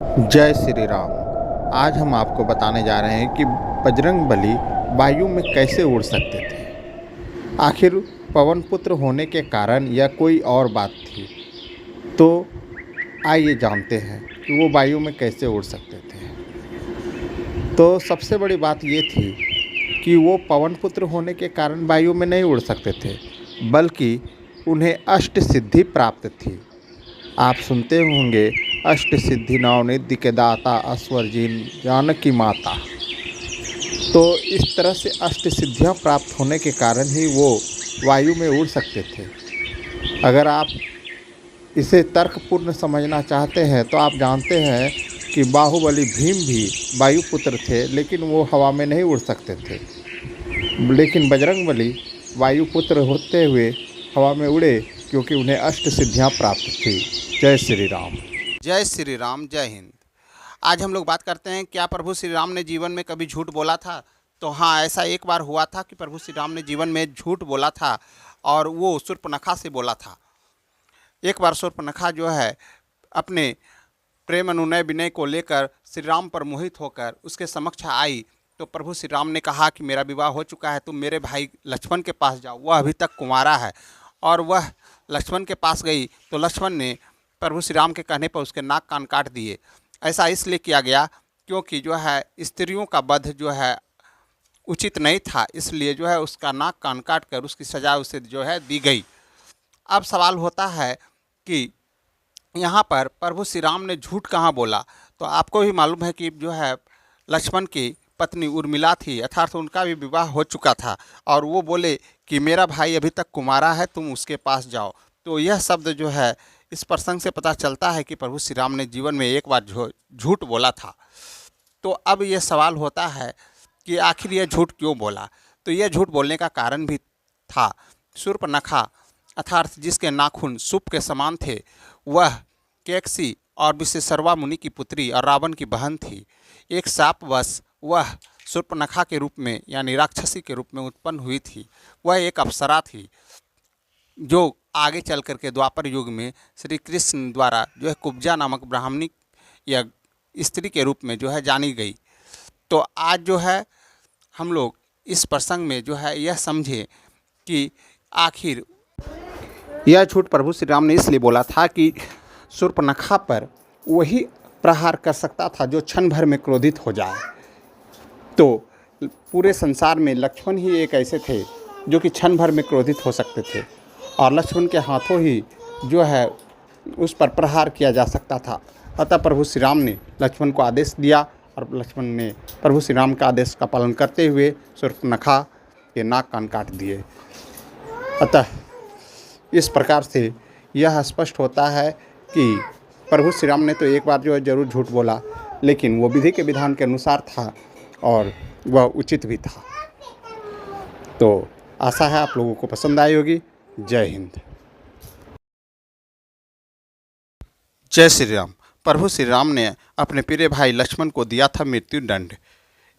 जय श्री राम। आज हम आपको बताने जा रहे हैं कि बजरंगबली वायु में कैसे उड़ सकते थे। आखिर पवन पुत्र होने के कारण या कोई और बात थी? तो आइए जानते हैं कि वो वायु में कैसे उड़ सकते थे। तो सबसे बड़ी बात ये थी कि वो पवन पुत्र होने के कारण वायु में नहीं उड़ सकते थे, बल्कि उन्हें अष्ट सिद्धि प्राप्त थी। आप सुनते होंगे, अष्ट सिद्धि नवनिधि के दाता अस्वर जानकी माता। तो इस तरह से अष्ट सिद्धियां प्राप्त होने के कारण ही वो वायु में उड़ सकते थे। अगर आप इसे तर्कपूर्ण समझना चाहते हैं तो आप जानते हैं कि बाहुबली भीम भी वायुपुत्र थे, लेकिन वो हवा में नहीं उड़ सकते थे। लेकिन बजरंगबली वायुपुत्र होते हुए हवा में उड़े, क्योंकि उन्हें अष्ट सिद्धियां प्राप्त थी। जय श्री राम। जय श्री राम, जय हिंद। आज हम लोग बात करते हैं, क्या प्रभु श्री राम ने जीवन में कभी झूठ बोला था? तो हाँ, ऐसा एक बार हुआ था कि प्रभु श्री राम ने जीवन में झूठ बोला था, और वो शूर्पणखा से बोला था। एक बार शूर्पणखा जो है अपने प्रेम अनुनय विनय को लेकर श्री राम पर मोहित होकर उसके समक्ष आई। तो प्रभु श्री राम ने कहा कि मेरा विवाह हो चुका है, तुम मेरे भाई लक्ष्मण के पास जाओ, वह अभी तक कुंवारा है। और वह लक्ष्मण के पास गई तो लक्ष्मण ने प्रभु श्री राम के कहने पर उसके नाक कान काट दिए। ऐसा इसलिए किया गया क्योंकि जो है स्त्रियों का वध जो है उचित नहीं था, इसलिए जो है उसका नाक कान काट कर उसकी सजा उसे जो है दी गई। अब सवाल होता है कि यहाँ पर प्रभु श्री राम ने झूठ कहाँ बोला? तो आपको भी मालूम है कि जो है लक्ष्मण की पत्नी उर्मिला थी, अर्थात उनका भी विवाह हो चुका था, और वो बोले कि मेरा भाई अभी तक कुंवारा है, तुम उसके पास जाओ। तो यह शब्द जो है, इस प्रसंग से पता चलता है कि प्रभु श्री राम ने जीवन में एक बार झूठ बोला था। तो अब यह सवाल होता है कि आखिर यह झूठ क्यों बोला? तो यह झूठ बोलने का कारण भी था। शूर्पणखा अर्थात जिसके नाखून सूप के समान थे, वह कैकसी और विशेषरवा मुनि की पुत्री और रावण की बहन थी। एक शापवश वह शूर्पणखा के रूप में यानी राक्षसी के रूप में उत्पन्न हुई थी। वह एक अप्सरा थी जो आगे चल कर के द्वापर युग में श्री कृष्ण द्वारा जो है कुब्जा नामक ब्राह्मणी या स्त्री के रूप में जो है जानी गई। तो आज जो है हम लोग इस प्रसंग में जो है यह समझे कि आखिर यह झूठ प्रभु श्री राम ने इसलिए बोला था कि शूर्पणखा पर वही प्रहार कर सकता था जो क्षण भर में क्रोधित हो जाए। तो पूरे संसार में लक्ष्मण ही एक ऐसे थे जो कि क्षण भर में क्रोधित हो सकते थे, और लक्ष्मण के हाथों ही जो है उस पर प्रहार किया जा सकता था। अतः प्रभु श्री राम ने लक्ष्मण को आदेश दिया, और लक्ष्मण ने प्रभु श्री राम का आदेश का पालन करते हुए शूर्पणखा के नाक कान काट दिए। अतः इस प्रकार से यह स्पष्ट होता है कि प्रभु श्री राम ने तो एक बार जो है जरूर झूठ बोला, लेकिन वो विधि के विधान के अनुसार था और वह उचित भी था। तो आशा है आप लोगों को पसंद आई होगी। जय हिंद। जय श्री राम। प्रभु श्री राम ने अपने प्रिय भाई लक्ष्मण को दिया था मृत्यु दंड।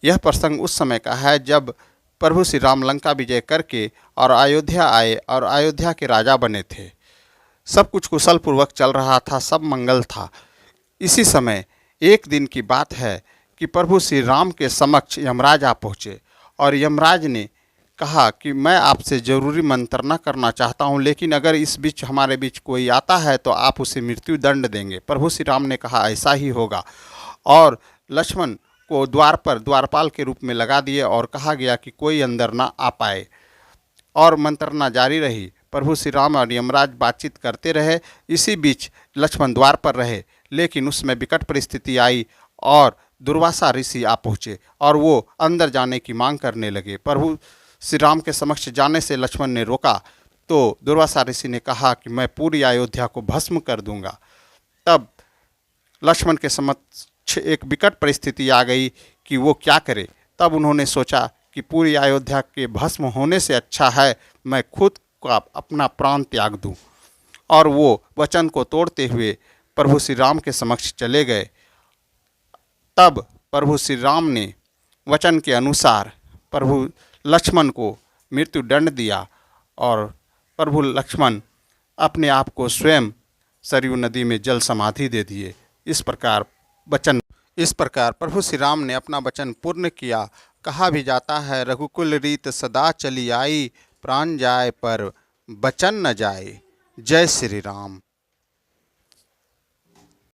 यह प्रसंग उस समय का है जब प्रभु श्री राम लंका विजय करके और अयोध्या आए और अयोध्या के राजा बने थे। सब कुछ कुशल पूर्वक चल रहा था, सब मंगल था। इसी समय एक दिन की बात है कि प्रभु श्री राम के समक्ष यमराज आ पहुँचे, और यमराज ने कहा कि मैं आपसे ज़रूरी मंत्रणा करना चाहता हूं, लेकिन अगर इस बीच हमारे बीच कोई आता है तो आप उसे मृत्यु दंड देंगे। प्रभु श्री राम ने कहा ऐसा ही होगा, और लक्ष्मण को द्वार पर द्वारपाल के रूप में लगा दिए और कहा गया कि कोई अंदर ना आ पाए, और मंत्रणा जारी रही। प्रभु श्री राम और यमराज बातचीत करते रहे। इसी बीच लक्ष्मण द्वार पर रहे, लेकिन उसमें विकट परिस्थिति आई और दुर्वासा ऋषि आ पहुँचे, और वो अंदर जाने की मांग करने लगे। प्रभु श्री राम के समक्ष जाने से लक्ष्मण ने रोका, तो दुर्वासा ऋषि ने कहा कि मैं पूरी अयोध्या को भस्म कर दूंगा। तब लक्ष्मण के समक्ष एक विकट परिस्थिति आ गई कि वो क्या करे। तब उन्होंने सोचा कि पूरी अयोध्या के भस्म होने से अच्छा है मैं खुद का अपना प्राण त्याग दूं, और वो वचन को तोड़ते हुए प्रभु श्री राम के समक्ष चले गए। तब प्रभु श्री राम ने वचन के अनुसार प्रभु लक्ष्मण को मृत्यु दंड दिया, और प्रभु लक्ष्मण अपने आप को स्वयं सरयू नदी में जल समाधि दे दिए। इस प्रकार वचन। इस प्रकार प्रभु श्री राम ने अपना वचन पूर्ण किया। कहा भी जाता है, रघुकुल रीत सदा चली आई, प्राण जाए पर वचन न जाए। जय श्री राम।